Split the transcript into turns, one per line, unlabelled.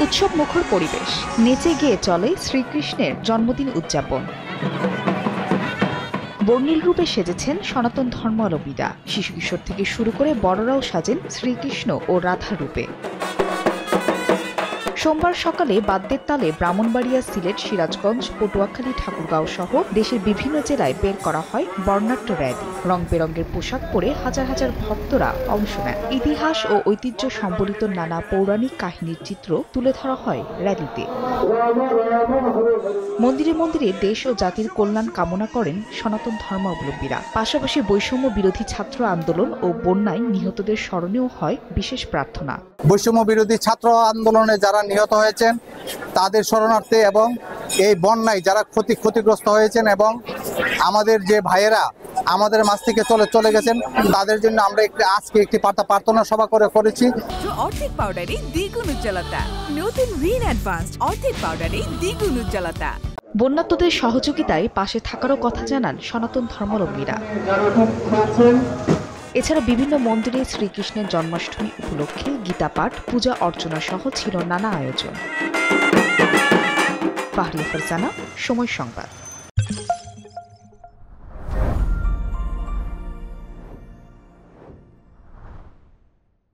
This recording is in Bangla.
উৎসব মুখর পরিবেশ, নেচে গেয়ে চলে শ্রীকৃষ্ণের জন্মদিন উদযাপন। বর্ণিল রূপে সেজেছেন সনাতন ধর্মাবলম্বীরা। শিশু কিশোর থেকে শুরু করে বড়রাও সাজেন শ্রীকৃষ্ণ ও রাধা রূপে। সোমবার সকালে বাদ্যের তালে ব্রাহ্মণবাড়িয়া, সিলেট, সিরাজগঞ্জ, পটুয়াখালী, ঠাকুরগাঁও সহ দেশের বিভিন্ন জেলায় বের করা হয় বর্ণাঢ্য র্যালি। রং বেরঙের পোশাক পরে হাজার হাজার ভক্তরা অংশ নেন। ইতিহাস ও ঐতিহ্য সম্বলিত নানা পৌরাণিক কাহিনীর চিত্র তুলে ধরা হয় র্যালিতে। মন্দিরে মন্দিরে দেশ ও জাতির কল্যাণ কামনা করেন সনাতন ধর্মাবলম্বীরা। পাশাপাশি বৈষম্য বিরোধী ছাত্র আন্দোলন ও বন্যায় নিহতদের স্মরণেও হয় বিশেষ প্রার্থনা।
বৈষম্য বিরোধী ছাত্র আন্দোলনে যারা নিহত হয়েছেন তাদের শরণার্থী এবং এই বন্যায় যারা ক্ষতিগ্রস্ত হয়েছেন এবং আমাদের যে ভাইয়েরা আমাদের মাঝ থেকে চলে গেছেন তাদের জন্য আমরা আজকে একটি প্রার্থনা সভা করেছি।
অর্ধেক পাউডারে দ্বিগুণ উজ্জ্বলতা, নতুন রিন অ্যাডভান্সড অর্ধেক পাউডারে দ্বিগুণ উজ্জ্বলতা।
বন্যার্তদের সহযোগিতায় পাশে থাকারও কথা জানান সনাতন ধর্মাবলম্বীরা। এছাড়া বিভিন্ন মন্দিরে শ্রীকৃষ্ণের জন্মাষ্টমী উপলক্ষে গীতাপাঠ, পূজা অর্চনা সহ ছিল নানা আয়োজন। ফাহরিয়া ফারজানা, সময় সংবাদ।